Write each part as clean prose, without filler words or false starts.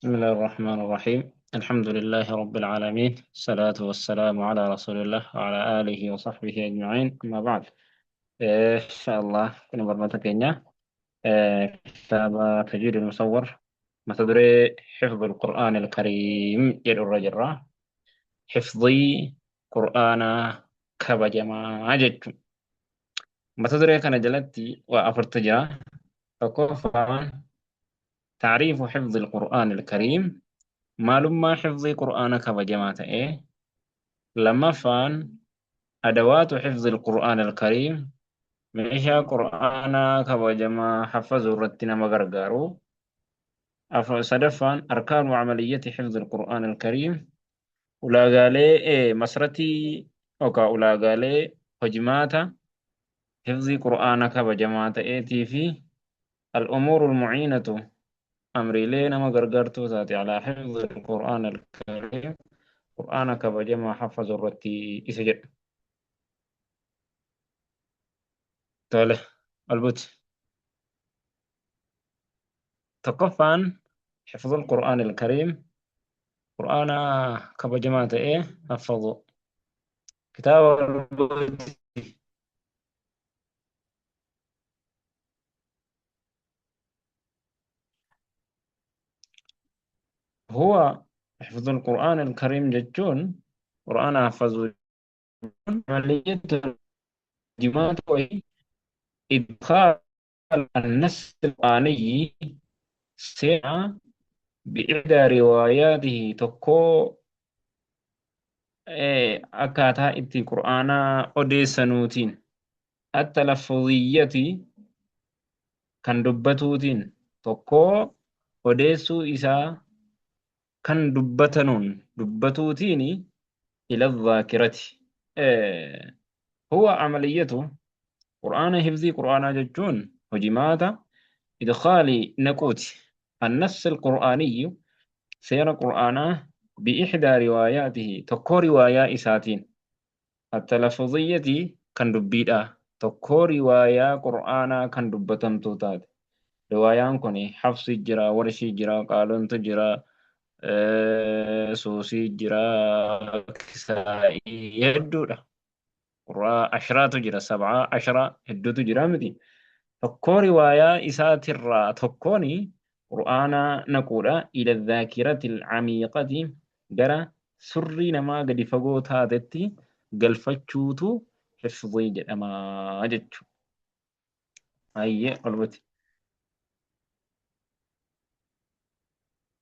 بسم الله الرحمن الرحيم. الحمد لله رب العالمين، الصلاة والسلام على رسول الله وعلى آله وصحبه أجمعين، أما بعد. إن شاء الله كنا برمتك كتاب تجويد المصور، ما تدري حفظ القرآن الكريم يد الرجل حفظي قرآن كبجما جد. ما تدري كان جلتي وأفرتجا فكوفا تعريف حفظ القرآن الكريم. معلومة حفظ قرآن كبجما لما فان أدوات حفظ القرآن الكريم ميشا قرآن كبجما حفظ رتنا مغرغارو. صدفان أركان وعملية حفظ القرآن الكريم ولاغالي مسرتي أوكا ولاغالي هجماتا حفظ قرآن كبجما تأتي في الأمور المعينة أمري لينا مغرغرتو ذاتي على حفظ القرآن الكريم. قرآن كبجما حفظ الرتي إسجد تولي البوت تقفان حفظ القرآن الكريم. قرآن كبجماعة حفظوا كتاب البوت. هو حفظ القرآن الكريم جتون قرآن حفظوا عملية الترجمات وهي إدخال النص القرآني سيرة بإحدى رواياته تكو أكاتا إتي قرآن أوديسانوتين التلفظية kan dubbatuutiin tokkoo odeessuu isaa kan dubbatuutiin ila dhaakirati. Huwa amaliyatu qur'aana hifzii qur'aanaa jechuun hojimaata idkhaalii naquuti النص القرآني سير قرآنه بإحدى رواياته تكو رواية إساتين التلفظية كان دبيدا تكو رواية قرآنا كان دبتن توتات. روايان كوني حفص جرا ورشي جرا قالون تجرا سوسي جرا كسائي يدودا قراء عشرات جرا 17 هدو تجرا مدي تكو رواية إسات الرا تكوني قرآنا نقولا إلى الذاكرة العميقة جرا سري نما قد فقوت هادتي قلفتشوتو حفظي جدما جدشو أي قلبتي.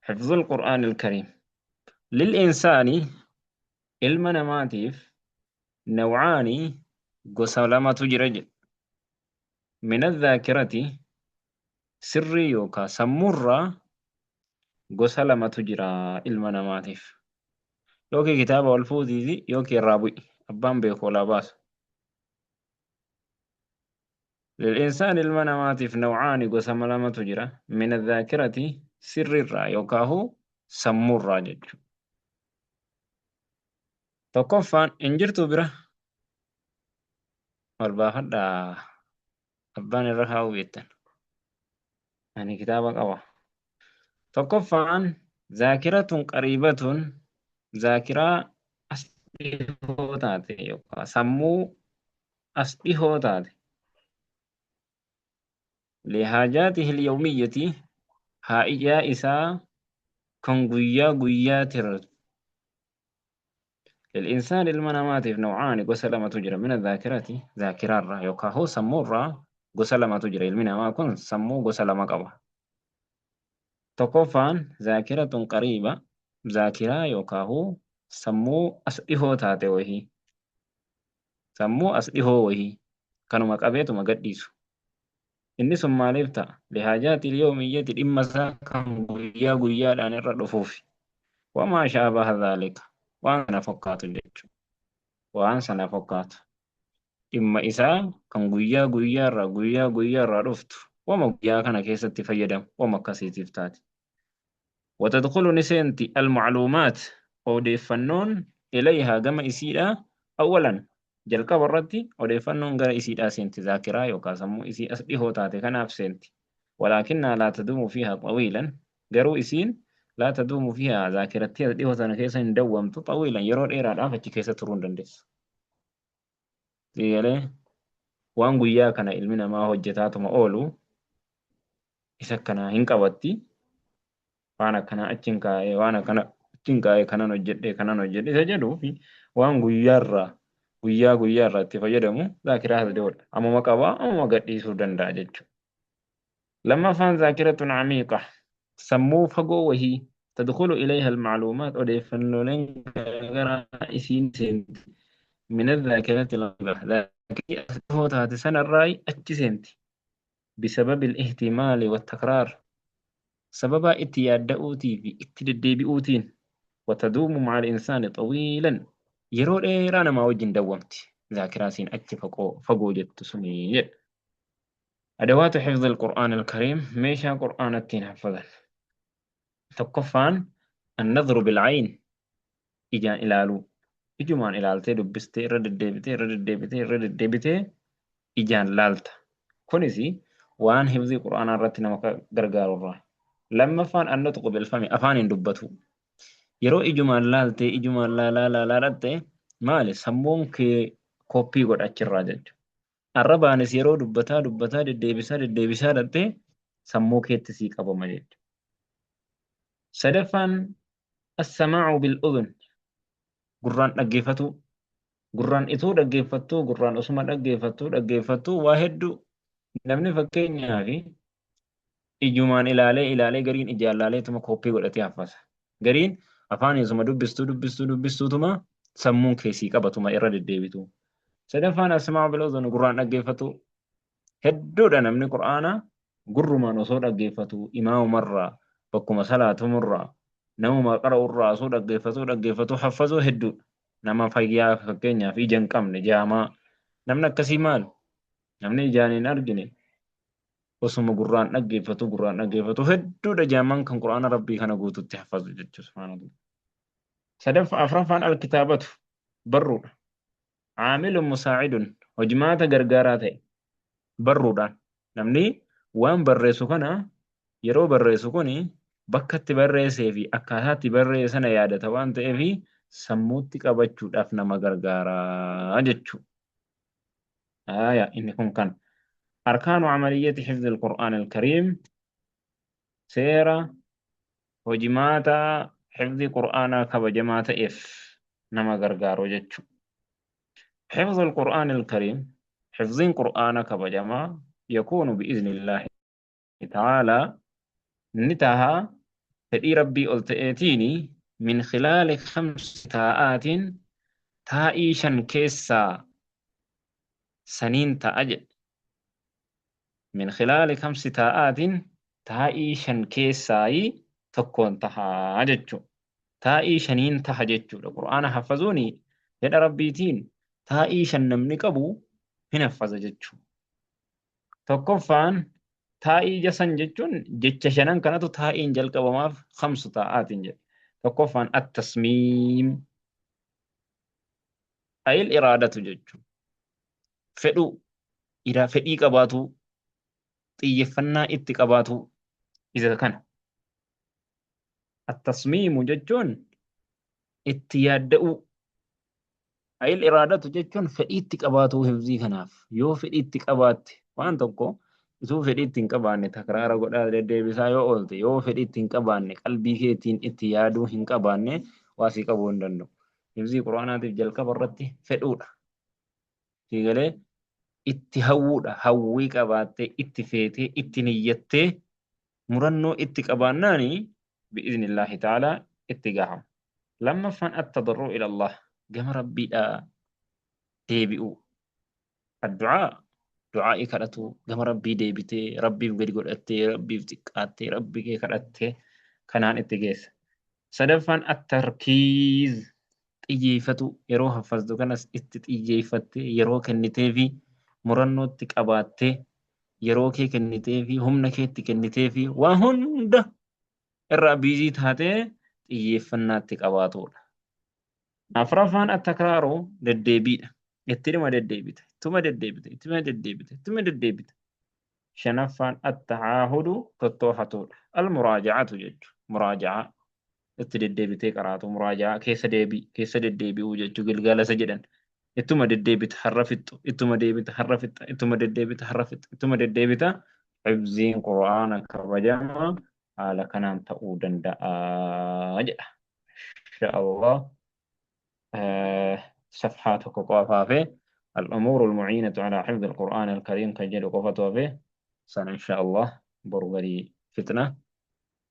حفظ القرآن الكريم للإنسان المناماتيف نوعان قسلامة جرج من الذاكرة سري يوكا سمورة قسلامة جرا المناماتيف يوكي كتاب والفوزي يوكي الرابي أبان بيكو لاباس. للإنسان المناماتيف نوعان قسلامة جرا من الذاكرة سري الرا يوكا هو سمورة جج tokkoffaan injirtuu bira wal baafadhaa abbaan irra kaa'uu beektan ani kitaaba qaba. Tokkoffaan zaakiratun qariibatun zaakiraa as dhihoo taate yookaan sammuu as dhihoo taate lihaajaatihi lyawmiyyati haa'ijaa isaa kan guyyaa guyyaa tiratu. للإنسان المناماتيف نوعان قسلمة تجرى من الذاكرة ذاكرة الرا يوكا هو سمو الرا قسلمة تجرى المنامة كن سمو قسلمة قبا. تقفان ذاكرة قريبة ذاكرة يوكا هو سمو أسئهو تاتي وهي سمو أسئهو وهي كانوا مقابيتو مقديسو إني ثم لفتا لحاجات اليومية الإمسا كان قويا قويا لأن الردفوف وما شابه ذلك waan sana fakkaatu jechuudha. Waan sana fakkaatu dhimma isaa kan guyyaa guyyaarraa dhuftu wama guyyaa kana keessatti fayyadamu wama akkasiitiif taate. وتدخل نسنتي المعلومات odeeffannoon إليها gama isiidha أولا jalqaba irratti odeeffannoon gara isiidhaa seenti zaakiraa yookaan sammuu isii as dhihoo taate kanaaf seenti. ولكنها لا تدوم فيها طويلا garuu isiin لا تدوم فيها ذاكرتي دي وسنة كيسا دومت طويلا يرون إيرا دافع كيسا ترون دندس تيجي waan guyyaa kana ilmi namaa hojjetaatuma oolu isa kana hin qabatti waan akkana achi hin kaa'ee waan akkana achi hin kaa'ee kanan hojjedhe isa jedhuu fi waan guyyaarraa itti fayyadamu zaakiraa hasadioodha. Ammuma qabaa ammuma gadhiisuu danda'a jechuudha. Lammaffaan zaakiratun camiiqa sammuu fagoo wahii tadkhulu ilayha almacluumaat odeeffannooleen garaagaraa isiin seenti min adzaakirati ذاكرة تاتي سنة الراي أجسنتي بسبب الاهتمال والتكرار سببا اتياد أوتي في اتددي بأوتين وتدوم مع الإنسان طويلا يرو إيرانا ما وجن دومتي ذاكراسين أجي فقو جت سمية أدوات حفظ القرآن الكريم ميشا قرآن التين حفظا تقفان النظر بالعين إجان إلالو ijumaan ilaaltee dubbistee irra deddeebitee ijaan laalta. Kunis waan hifzii quraanaa irratti nama gargaarurraa. Lammaffaan annutqu bilfami afaaniin dubbatu. Yeroo ijumaan laaltee ijumaan laalatte maali sammuun kee koppii godhachirraa jechuudha. Arrabaanis yeroo dubbataa deddeebisaa dhattee sammuu keetti sii qabama jechuudha. Sadaffaan as-samaacu bil-udhun gurraan dhaggeeffatu gurraan ituu dhaggeeffattu gurraan osuma dhaggeeffattu waa hedduu namni fakkeenyaaf ijumaan ilaalee gariin ijaan laaleetuma koppii godhatee haffasa gariin afaan isuma dubbistuutuma sammuun keessii qabatuma irra deddeebitu sadaffaan asmaa bil'uudhan gurraan dhaggeeffatu hedduudha namni qur'aana gurrumaan osoo dhaggeeffatu imaamumarraa bakkuma salaatumurraa namuma qara'urraa osoo dhaggeeffatu haffazoo hedduudha. Nama fayyaa fakkeenyaaf ija hin qabne jaamaa namni akkasii maal namni ijaan hin argine osuma gurraan dhaggeeffatu hedduudha jaamaan kan quraana rabbii kana guututti haffazu jechuudha. Afraffaan alkitaabatu barruudha. Caamilun musaacidun hojimaata gargaaraa ta'e barruudhaan namni waan barreessu kana yeroo barreessu kuni bakka itti barreessee fi akkaataa itti barreesse sana yaadata waan ta'eef sammuutti qabachuudhaaf nama gargaaraa jechuudha. Inni kun kan arkaanu amaliyyati hifdhi alqur'aan alkariim seera hojimaata hifdhi qur'aanaa kabajamaa ta'eef nama gargaaru jechuudha. حفظ القرآن الكريم حفظ القرآن كبجما يكون بإذن الله تعالى نتاها فدي ربي قلتئتيني من خلال 5 تاءات تائيشا كيسا سنين تأجل من خلال 5 تاءات تائيشا كيساي تكون تهاججو تائيشنين تهاججو القرآن حفظوني يد ربيتين تائيشا نمني قبو هنا فزججو تكفان تائي جسن ججون جتشنان كانتو تائين جل قبماف 5 تاءات جل تكفان التصميم أي الإرادة ججو فدو إذا فدي قباتو طيفنا اتقباتو إذا كان التصميم ججون اتيادئو أي الإرادة ججون فدي اتقباتو حفظي كناف يو فدي اتقبات وان تقو isuu fedhii ittiin qabaanne takraara godhaa deddeebisaa yoo oolte yoo fedhii ittiin qabaanne qalbii keetiin itti yaaduu hin qabaanne waasii qabuu hin danda'u. Hifzii quraanaatiif jalqaba irratti fedhuudha. Siigalee itti hawwuudha. Hawwii qabaattee itti feetee itti niyyattee murannoo itti qabaannaani bi'iznillaahi ta'aalaa itti gahama. Lammaffaan at-tadarruu ila Allah gama rabbiidhaa deebi'uu. Addu'aa du'aa'ii kadhatu gama rabbii deebitee rabbiif gadi godhattee rabbiif xiqqaattee rabbii kee kadhattee kanaan itti geessa. Sadaffaan at-tarkiiz xiyyeeffatu yeroo haffaztu kanas itti xiyyeeffattee yeroo kennitee fi murannootti qabaattee yeroo kee kennitee fi humna keetti kennitee fi waa hunda irraa biizii taatee xiyyeeffannaatti qabaatudha. Afraffaan at-takraaru deddeebiidha. Itti dhima deddeebite. Tuma deddeebite. Shanaffaan at-tahaahudu tottoofatudha. Al-muraaja'atu jechuudha. Muraaja'aa deddeebitee qaraatu muraajaa keessa deddeebi'uu jechuu galgala isa jedhan. Ittuma deddeebita har'a fixxu, ittuma deebita har'a fixxa, ittuma deddeebita har'a fixxa, ittuma deddeebita. Hifziin quraana kabajamaa haala kanaan ta'uu danda'a jedha. Insha Allah. صفحات قوافا فيه الأمور المعينة على حفظ القرآن الكريم كجل قفتها فيه سنة إن شاء الله برغري فتنة.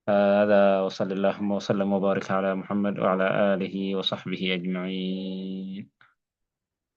هذا وصلى اللهم وسلم وبارك على محمد وعلى آله وصحبه أجمعين.